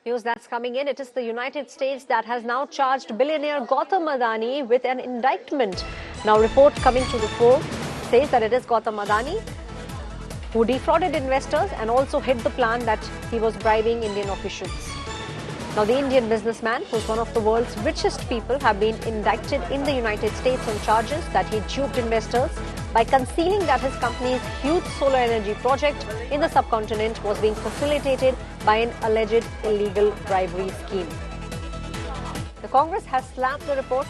News that's coming in. It is the United States that has now charged billionaire Gautam Adani with an indictment. Now, report coming to the fore says that it is Gautam Adani who defrauded investors and also hid the plan that he was bribing Indian officials. Now, the Indian businessman, who's one of the world's richest people, have been indicted in the United States on charges that he duped investors by concealing that his company's huge solar energy project in the subcontinent was being facilitated by an alleged illegal bribery scheme. The Congress has slammed the report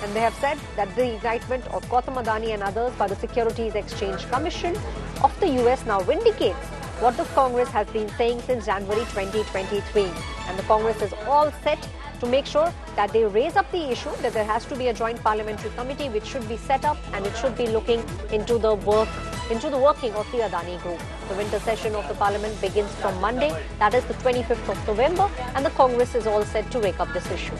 and they have said that the indictment of Gautam Adani and others by the Securities Exchange Commission of the US now vindicates what the Congress has been saying since January 2023. And the Congress is all set to make sure that they raise up the issue that there has to be a Joint Parliamentary Committee which should be set up and it should be looking into the working of the Adani Group. The winter session of the Parliament begins from Monday, that is the 25th of November, and the Congress is all set to wake up this issue.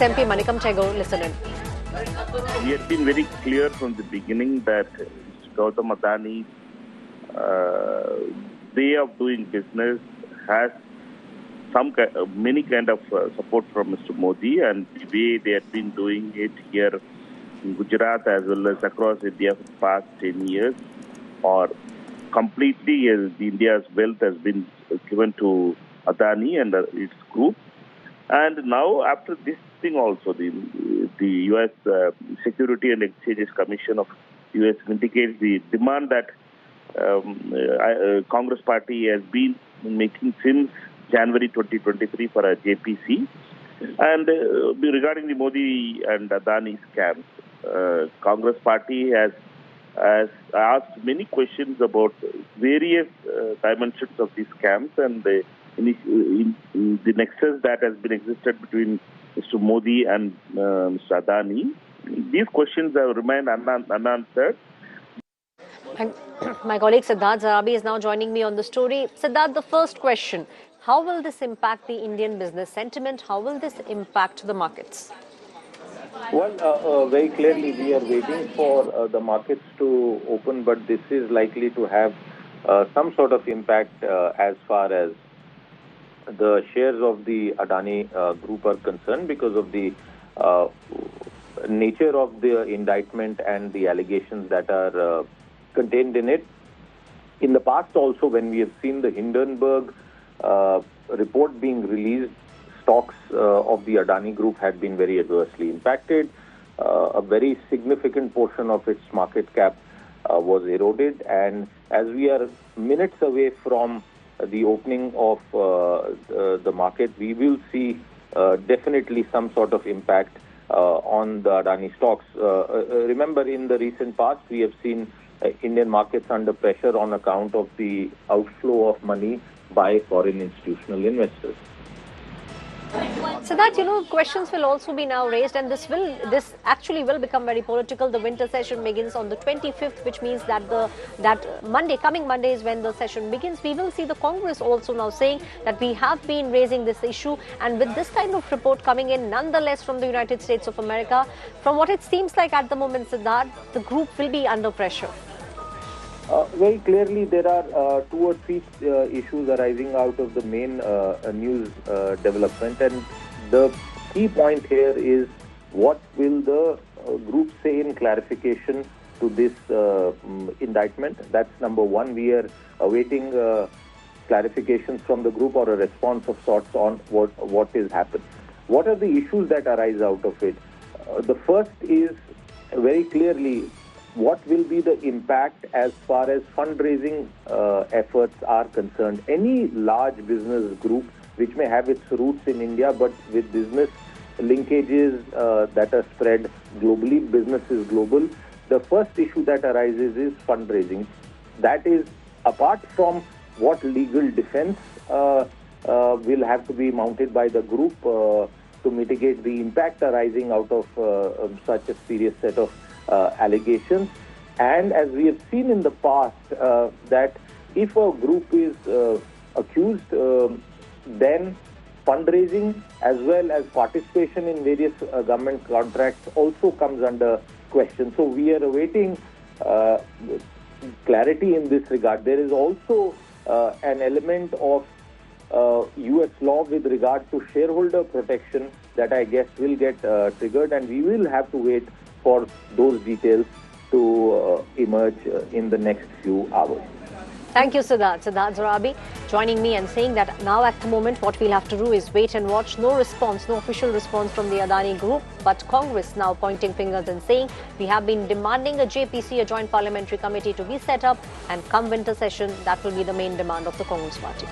MP Manikam Tagore, listen in. We had been very clear from the beginning that Gautam Adani's way of doing business has many kind of support from Mr. Modi, and the way they had been doing it here in Gujarat as well as across India for the past 10 years, or completely India's wealth has been given to Adani and its group. And now, after this thing also, the U.S. Security and Exchanges Commission of U.S. indicates the demand that Congress party has been making since January 2023 for a JPC. And regarding the Modi and Adani scams, Congress party has asked many questions about various dimensions of these scams and the nexus that has been existed between Mr. Modi and Mr. Adani. These questions have remained unanswered. My colleague Siddharth Zarabi is now joining me on the story. Siddharth, the first question: how will this impact the Indian business sentiment? How will this impact the markets? Well, very clearly we are waiting for the markets to open, but this is likely to have some sort of impact as far as the shares of the Adani group are concerned, because of the nature of the indictment and the allegations that are contained in it. In the past also, when we have seen the Hindenburg report being released, stocks of the Adani group had been very adversely impacted. A very significant portion of its market cap was eroded, and as we are minutes away from the opening of the market, we will see definitely some sort of impact on the Adani stocks. Remember, in the recent past, we have seen Indian markets under pressure on account of the outflow of money by foreign institutional investors. So that, questions will also be now raised, and this actually will become very political. The winter session begins on the 25th, which means that coming Monday is when the session begins. We will see the Congress also now saying that we have been raising this issue, and with this kind of report coming in nonetheless from the United States of America, from what it seems like at the moment, Siddharth, the group will be under pressure. Very clearly, there are 2 or 3 issues arising out of the main news development, and the key point here is what will the group say in clarification to this indictment. That's number one. We are awaiting clarifications from the group or a response of sorts on what is happened. What are the issues that arise out of it? The first is very clearly what will be the impact as far as fundraising efforts are concerned. Any large business group which may have its roots in India but with business linkages that are spread globally, business is global, the first issue that arises is fundraising. That is, apart from what legal defense will have to be mounted by the group to mitigate the impact arising out of such a serious set of allegations. And as we have seen in the past, that if a group is accused, then fundraising as well as participation in various government contracts also comes under question. So we are awaiting clarity in this regard. There is also an element of US law with regard to shareholder protection that I guess will get triggered, and we will have to wait for those details to emerge in the next few hours. Thank you, Siddharth. Siddharth Zorabi joining me and saying that now at the moment what we'll have to do is wait and watch. No response, no official response from the Adani group, but Congress now pointing fingers and saying we have been demanding a JPC, a Joint Parliamentary Committee, to be set up, and come winter session, that will be the main demand of the Congress party.